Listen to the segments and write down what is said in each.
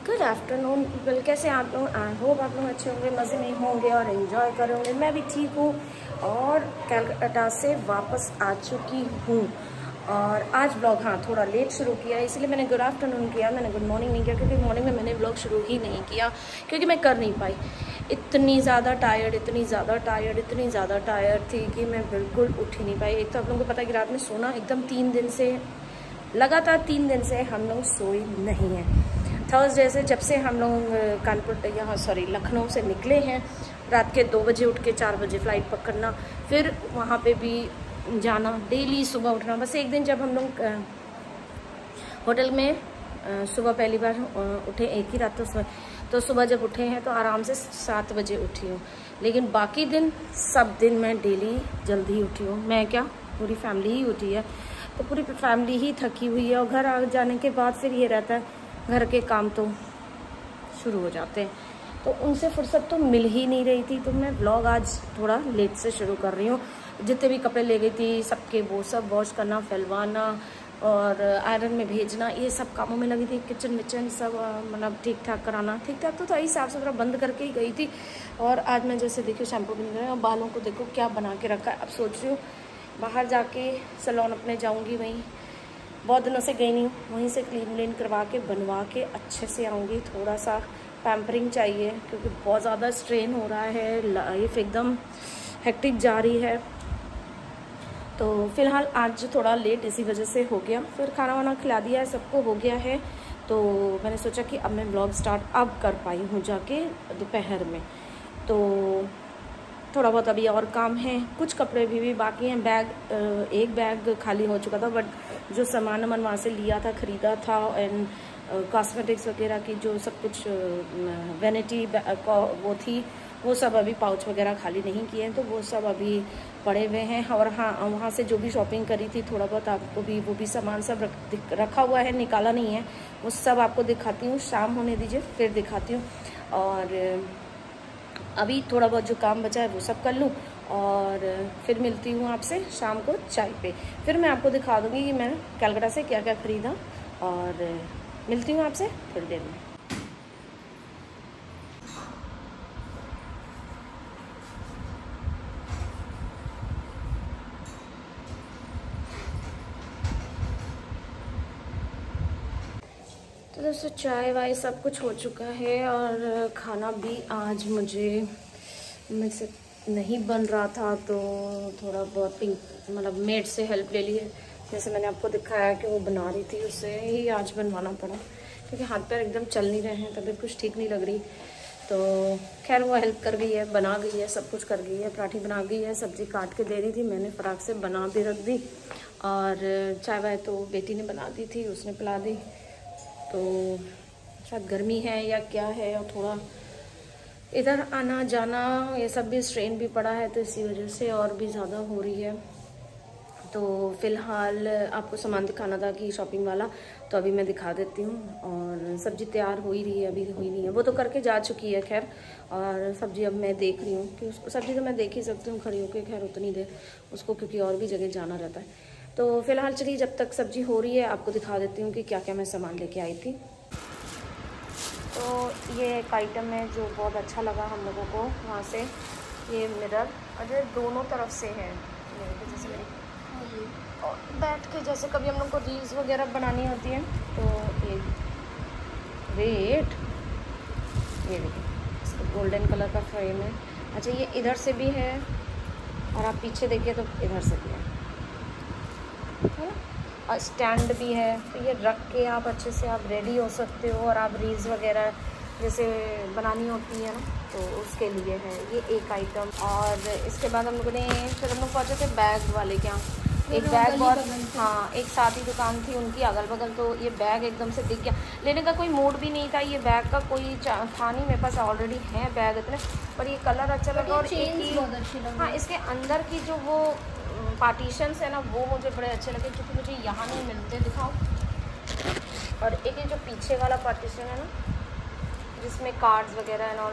Good afternoon people, कैसे आप लोग? आई होप आप लोग अच्छे होंगे, मज़े में होंगे और एंजॉय कर रहे होंगे। मैं भी ठीक हूँ और कलकत्ता से वापस आ चुकी हूँ। और आज ब्लॉग थोड़ा लेट शुरू किया, इसलिए मैंने गुड आफ्टरनून किया, मैंने गुड मॉर्निंग नहीं किया, क्योंकि मॉर्निंग में मैंने ब्लॉग शुरू ही नहीं किया क्योंकि मैं कर नहीं पाई। इतनी ज़्यादा टायर्ड थी कि मैं बिल्कुल उठ ही नहीं पाई। एक तो आप लोगों को पता है कि रात में सोना एकदम 3 दिन से लगातार 3 दिन से हम लोग सोए नहीं हैं। थर्सडे से जब से हम लोग लखनऊ से निकले हैं, रात के 2 बजे उठ के 4 बजे फ़्लाइट पकड़ना, फिर वहाँ पे भी जाना, डेली सुबह उठना। बस एक दिन जब हम लोग होटल में सुबह पहली बार उठे, एक ही रात तो सुबह जब उठे हैं तो आराम से 7 बजे उठी हूँ। लेकिन बाकी दिन सब दिन मैं डेली जल्दी उठी हूँ। मैं क्या, पूरी फैमिली ही उठी है, तो पूरी फैमिली ही थकी हुई है। और घर आ जाने के बाद फिर ये रहता है, घर के काम तो शुरू हो जाते हैं, तो उनसे फुर्सत तो मिल ही नहीं रही थी। तो मैं व्लॉग आज थोड़ा लेट से शुरू कर रही हूँ। जितने भी कपड़े ले गई थी सबके वो सब वॉश करना, फैलवाना और आयरन में भेजना, ये सब कामों में लगी थी। किचन विचन सब मतलब ठीक ठाक कराना, ठीक ठाक तो था ही, साफ़ सुथरा बंद करके ही गई थी। और आज मैं जैसे देखियो शैम्पू भी नहीं कराया और बालों को देखो क्या बना के रखा है। अब सोच रही हूँ बाहर जाके सैलून अपने जाऊँगी, वहीं बहुत दिनों से गई नहीं हूँ, वहीं से क्लीन करवा के बनवा के अच्छे से आऊँगी। थोड़ा सा पैम्परिंग चाहिए क्योंकि बहुत ज़्यादा स्ट्रेन हो रहा है, लाइफ एकदम हेक्टिक जा रही है। तो फिलहाल आज थोड़ा लेट इसी वजह से हो गया। फिर खाना वाना खिला दिया है, सबको हो गया है, तो मैंने सोचा कि अब मैं ब्लॉग स्टार्ट अब कर पाई हूँ जाके दोपहर में। तो थोड़ा बहुत अभी और काम है, कुछ कपड़े भी बाकी हैं। एक बैग खाली हो चुका था, बट जो सामान मन वहाँ से लिया था, ख़रीदा था, एंड कॉस्मेटिक्स वगैरह की जो सब कुछ वैनिटी वो थी, वो सब अभी पाउच वगैरह खाली नहीं किए हैं, तो वो सब अभी पड़े हुए हैं। और हाँ, वहाँ से जो भी शॉपिंग करी थी थोड़ा बहुत आपको भी वो भी सामान सब रखा हुआ है, निकाला नहीं है, वो सब आपको दिखाती हूँ। शाम होने दीजिए फिर दिखाती हूँ। और अभी थोड़ा बहुत जो काम बचा है वो सब कर लूँ और फिर मिलती हूँ आपसे शाम को चाय पे। फिर मैं आपको दिखा दूँगी कि मैं कलकत्ता से क्या क्या ख़रीदा, और मिलती हूँ आपसे थोड़ी देर में। तो दोस्तों चाय वाय सब कुछ हो चुका है और खाना भी आज मुझसे नहीं बन रहा था, तो थोड़ा बहुत मतलब मेड से हेल्प ले ली है। जैसे मैंने आपको दिखाया कि वो बना रही थी, उससे ही आज बनवाना पड़ा क्योंकि हाथ पैर एकदम चल नहीं रहे हैं, तबीयत कुछ ठीक नहीं लग रही। तो खैर वो हेल्प कर गई है, बना गई है, सब कुछ कर गई है, पराठी बना गई है, सब्ज़ी काट के दे रही थी, मैंने फटाक से बना भी रख दी। और चाय वाय तो बेटी ने बना दी थी, उसने पिला दी। तो शायद गर्मी है या क्या है, और थोड़ा इधर आना जाना ये सब भी स्ट्रेन भी पड़ा है, तो इसी वजह से और भी ज़्यादा हो रही है। तो फ़िलहाल आपको सामान दिखाना था कि शॉपिंग वाला, तो अभी मैं दिखा देती हूँ। और सब्ज़ी तैयार हो ही रही है, अभी हुई नहीं है, वो तो करके जा चुकी है खैर। और सब्ज़ी अब मैं देख रही हूँ कि उसको, सब्ज़ी तो मैं देख ही सकती हूँ खड़ी होकर, खैर उतनी देर उसको, क्योंकि और भी जगह जाना रहता है। तो फ़िलहाल चलिए जब तक सब्ज़ी हो रही है आपको दिखा देती हूँ कि क्या क्या मैं सामान लेके आई थी। तो ये एक आइटम है जो बहुत अच्छा लगा हम लोगों को वहाँ से, ये मिरर, और जो दोनों तरफ से है, जैसे मेरी और बैठ के जैसे कभी हम लोग को रील्स वगैरह बनानी होती है, तो ये देखिए इसका गोल्डन कलर का फ्रेम है। अच्छा ये इधर से भी है और आप पीछे देखिए तो इधर से भी है ना, और स्टैंड भी है, तो ये रख के आप अच्छे से आप रेडी हो सकते हो। और आप रील्स वगैरह जैसे बनानी होती है ना, तो उसके लिए है ये एक आइटम। और इसके बाद हम लोगों ने फिर हम लोग पहुँचे थे बैग वाले के यहाँ। एक बैग बहुत, हाँ, एक साथ ही दुकान थी उनकी अगल बगल, तो ये बैग एकदम से दिख गया। लेने का कोई मूड भी नहीं था, ये बैग का कोई था नहीं, मेरे पास ऑलरेडी है बैग इतने, पर ये कलर अच्छा लगा। और एक ही, हाँ, इसके अंदर की जो वो पार्टीशंस है ना, वो मुझे बड़े अच्छे लगे, क्योंकि मुझे यहाँ नहीं मिलते। दिखाओ। और एक ये जो पीछे वाला पार्टीशन है ना, जिसमें कार्ड्स वगैरह है ना,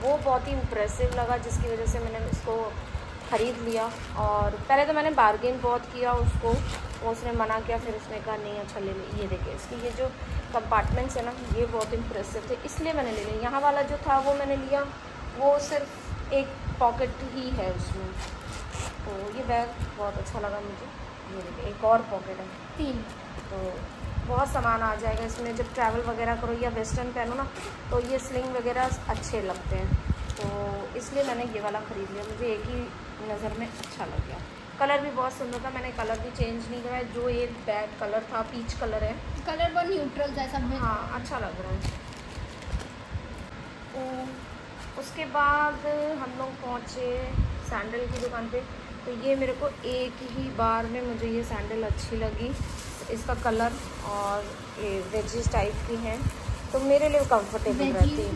वो बहुत ही इम्प्रेसिव लगा, जिसकी वजह से मैंने इसको ख़रीद लिया। और पहले तो मैंने बार्गेन बहुत किया उसको, उसने मना किया, फिर उसने कहा नहीं अच्छा ले ले। ये देखिए इसकी ये जो कंपार्टमेंट्स है ना ये बहुत इम्प्रेसिव थे, इसलिए मैंने ले लिया। यहाँ वाला जो था वो मैंने लिया, वो सिर्फ एक पॉकेट ही है उसमें। तो ये बैग बहुत अच्छा लगा मुझे। ये देखिए एक और पॉकेट है, 3, तो बहुत सामान आ जाएगा इसमें। जब ट्रैवल वगैरह करो या वेस्टर्न पहनो ना तो ये स्लिंग वगैरह अच्छे लगते हैं, तो इसलिए मैंने ये वाला ख़रीद लिया। मुझे एक ही नज़र में अच्छा लग गया। कलर भी बहुत सुंदर था, मैंने कलर भी चेंज नहीं किया। जो ये बैग कलर था पीच कलर है, कलर बहुत न्यूट्रल जैसा में। हाँ अच्छा लग रहा है। तो उसके बाद हम लोग पहुँचे सैंडल की दुकान पे। तो ये मेरे को एक ही बार में मुझे ये सैंडल अच्छी लगी, इसका कलर और ये वेजेस टाइप की हैं, तो मेरे लिए कंफर्टेबल रहती है।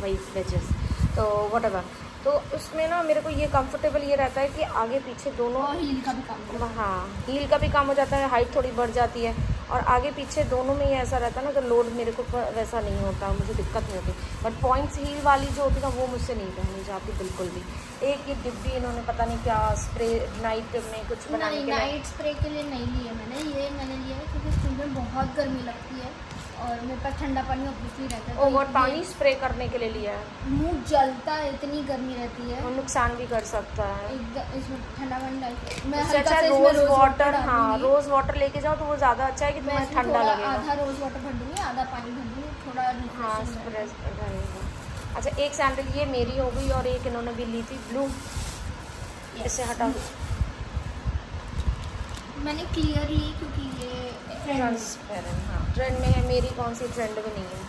वही वेजेस, तो व्हाटएवर। तो उसमें ना मेरे को ये कंफर्टेबल ये रहता है कि आगे पीछे दोनों, और हील का भी काम, हाँ हील का भी काम हो जाता है, हाइट थोड़ी बढ़ जाती है, और आगे पीछे दोनों में ही ऐसा रहता है ना, तो लोड मेरे को वैसा नहीं होता, मुझे दिक्कत नहीं होती। बट पॉइंट्स हील वाली जो होती है ना वो मुझसे नहीं पहनी जाती बिल्कुल भी। एक ये डिब्बी इन्होंने पता नहीं क्या स्प्रे नाइट में कुछ बनाने के लिए, नाइट स्प्रे के लिए नहीं लिया मैंने, ये मैंने लिया है क्योंकि स्कूल में बहुत गर्मी लगती है और मेरे पास ठंडा पानी ऑब्वियसली रहता है। और पानी स्प्रे करने के लिए लिया है। मुंह जलता है, इतनी गर्मी रहती है और नुकसान भी कर सकता है। इसमें ठंडा पानी डाल मैं अच्छा रोज वाटर, हाँ रोज वाटर लेके जाओ तो वो ज़्यादा अच्छा है कि तुम्हें ठंडा लगेगा। आधा रोज वाटर भर दूँगी, आधा पानी भर दूँगी, थोड़ा हाँ स्प्रे रहेगा। अच्छा एक सैंडल ये मेरी हो गई, और एक इन्होंने भी ली थी ब्लू, इससे हटा मैंने क्लियर ली क्योंकि ये ट्रांसपेरेंट, हाँ ट्रेंड में है। मेरी कौन सी ट्रेंड में नहीं है,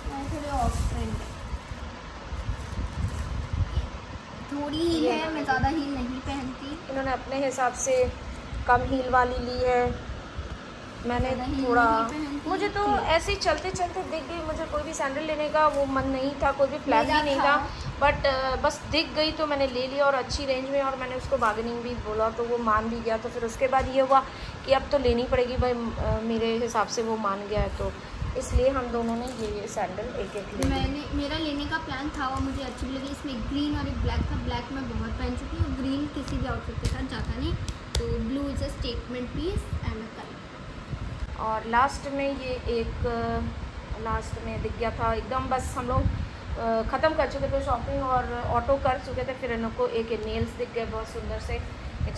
मैं थोड़े ऑफ ट्रेंड थोड़ी ही है, मैं ज़्यादा हील नहीं पहनती। इन्होंने अपने हिसाब से कम हील वाली ली है, मैंने थोड़ा, मुझे तो ऐसे ही चलते चलते दिख गई। मुझे कोई भी सैंडल लेने का वो मन नहीं था, कोई भी प्लान भी नहीं था, बट बस दिख गई तो मैंने ले लिया, और अच्छी रेंज में। और मैंने उसको बार्गेनिंग भी बोला तो वो मान भी गया। तो फिर उसके बाद ये हुआ कि अब तो लेनी पड़ेगी भाई, मेरे हिसाब से वो मान गया है, तो इसलिए हम दोनों ने ये सैंडल एक एक ले लिया। मेरा लेने का प्लान था और मुझे अच्छी लगी। इसमें ग्रीन और एक ब्लैक था, ब्लैक मैं बहुत पहन चुकी हूँ, ग्रीन किसी भी आउटफिट के साथ जाता नहीं, तो blue is a statement piece and a colour. और लास्ट में ये एक लास्ट में दिख गया था एकदम, बस हम लोग ख़त्म कर चुके थे शॉपिंग और ऑटो कर चुके थे, फिर इन को एक नेल्स दिख गए बहुत सुंदर से,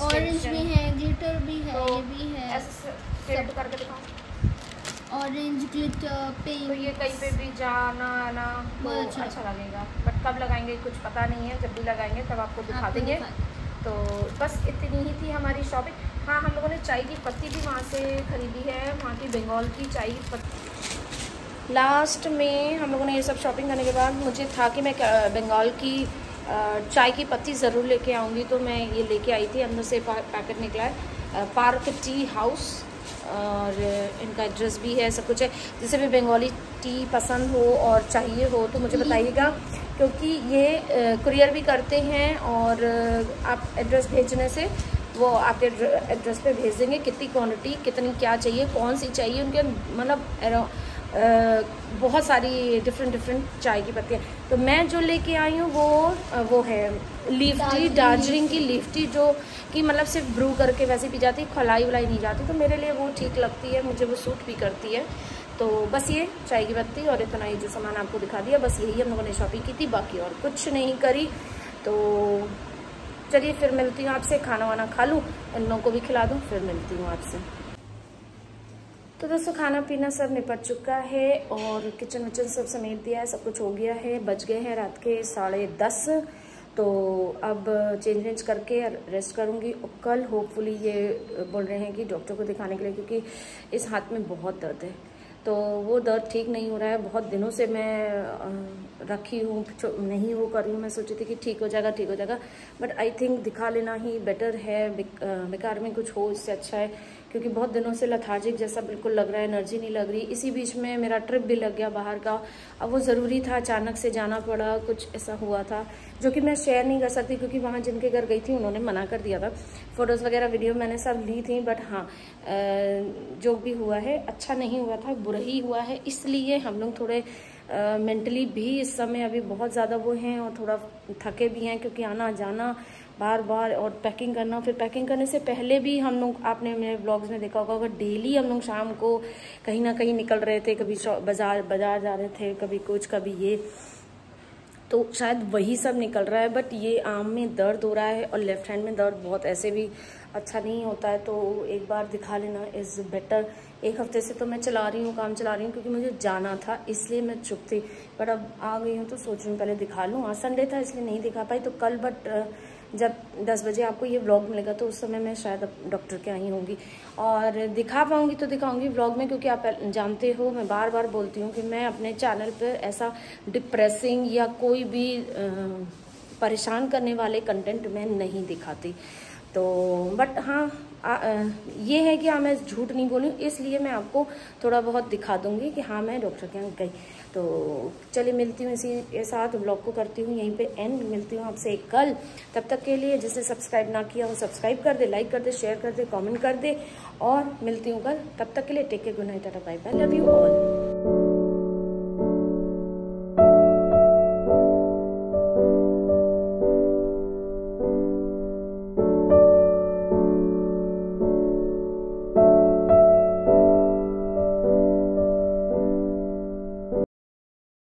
ऑरेंज भी है, ग्लिटर भी है, तो ये भी है, ऐसे फिट करके दिखाओ, ऑरेंज ग्लिटर पिंक। तो ये कहीं पे भी जाना आना तो अच्छा लगेगा, बट कब लगाएंगे कुछ पता नहीं है, जब भी लगाएंगे तब आपको दिखा देंगे। तो बस इतनी ही थी हमारी शॉपिंग। हाँ हम लोगों ने चाय की पत्ती भी वहाँ से ख़रीदी है, वहाँ की बंगाल की चाय की पत्ती। लास्ट में हम लोगों ने ये सब शॉपिंग करने के बाद मुझे था कि मैं बंगाल की चाय की पत्ती ज़रूर लेके आऊँगी, तो मैं ये लेके आई थी। अंदर से पैकेट निकला है, पार्क टी हाउस, और इनका एड्रेस भी है, सब कुछ है। जिसे भी बंगाली टी पसंद हो और चाहिए हो तो मुझे बताइएगा, क्योंकि ये कुरियर भी करते हैं, और आप एड्रेस भेजने से वो आपके एड्रेस पे भेज देंगे। कितनी क्वांटिटी, कितनी क्या चाहिए, कौन सी चाहिए, उनके मतलब बहुत सारी डिफरेंट चाय की पत्तियाँ। तो मैं जो लेके आई हूँ वो है लीफ टी, दार्जिलिंग की लीफ टी, जो कि मतलब सिर्फ ब्रू करके वैसे पी जाती है, खलाई वलाई नहीं जाती, तो मेरे लिए वो ठीक लगती है, मुझे वो सूट भी करती है। तो बस ये चाय की पत्ती और इतना ही जो सामान आपको दिखा दिया, बस यही हम लोगों ने शॉपिंग की थी, बाकी और कुछ नहीं करी। तो चलिए फिर मिलती हूँ आपसे, खाना वाना खा लूँ, इन लोगों को भी खिला दूँ, फिर मिलती हूँ आपसे। तो दोस्तों खाना पीना सब निपट चुका है और किचन विचन सब समेट दिया है, सब कुछ हो गया है। बज गए हैं रात के 10:30, तो अब चेंज वेंज करके रेस्ट करूँगी। और कल होपफुली ये बोल रहे हैं कि डॉक्टर को दिखाने के लिए, क्योंकि इस हाथ में बहुत दर्द है, तो वो दर्द ठीक नहीं हो रहा है। बहुत दिनों से मैं रखी हूँ, नहीं वो कर रही हूँ, मैं सोची थी कि ठीक हो जाएगा, बट आई थिंक दिखा लेना ही बेटर है। बेकार में कुछ हो इससे अच्छा है, क्योंकि बहुत दिनों से लथार्जिक जैसा बिल्कुल लग रहा है, एनर्जी नहीं लग रही। इसी बीच में मेरा ट्रिप भी लग गया बाहर का, अब वो ज़रूरी था, अचानक से जाना पड़ा, कुछ ऐसा हुआ था जो कि मैं शेयर नहीं कर सकती, क्योंकि वहाँ जिनके घर गई थी उन्होंने मना कर दिया था। फ़ोटोज़ वगैरह वीडियो मैंने सब ली थी, बट हाँ जो भी हुआ है अच्छा नहीं हुआ था, बुरा ही हुआ है। इसलिए हम लोग थोड़े मेंटली भी इस समय अभी बहुत ज़्यादा वो हैं, और थोड़ा थके भी हैं, क्योंकि आना जाना बार बार, और पैकिंग करना। फिर पैकिंग करने से पहले भी हम लोग, आपने मेरे व्लॉग्स में देखा होगा, डेली हम लोग शाम को कहीं ना कहीं निकल रहे थे, कभी बाजार जा रहे थे, कभी कुछ, कभी ये, तो शायद वही सब निकल रहा है। बट ये आर्म में दर्द हो रहा है और लेफ्ट हैंड में दर्द बहुत ऐसे भी अच्छा नहीं होता है, तो एक बार दिखा लेना इज़ बेटर। एक हफ्ते से तो मैं चला रही हूँ, काम चला रही हूँ, क्योंकि मुझे जाना था इसलिए मैं चुप थी। बट अब आ गई हूँ तो सोच रही हूँ पहले दिखा लूँ। आज संडे था इसलिए नहीं दिखा पाई, तो कल बट जब 10 बजे आपको ये व्लॉग मिलेगा तो उस समय मैं शायद अब डॉक्टर के आई होंगी और दिखा पाऊँगी तो दिखाऊँगी व्लॉग में, क्योंकि आप जानते हो मैं बार बार बोलती हूँ कि मैं अपने चैनल पर ऐसा डिप्रेसिंग या कोई भी परेशान करने वाले कंटेंट मैं नहीं दिखाती। तो बट हाँ ये है कि हाँ मैं झूठ नहीं बोलूँ, इसलिए मैं आपको थोड़ा बहुत दिखा दूँगी कि हाँ मैं डॉक्टर के यहाँ गई। तो चलिए मिलती हूँ इसी के साथ, व्लॉग को करती हूँ यहीं पे एंड। मिलती हूँ आपसे कल, तब तक के लिए जिसे सब्सक्राइब ना किया वो सब्सक्राइब कर दे, लाइक कर दे, शेयर कर दे, कमेंट कर दे, और मिलती हूँ कल। तब तक के लिए take care, good night, tata, bye bye, love you all.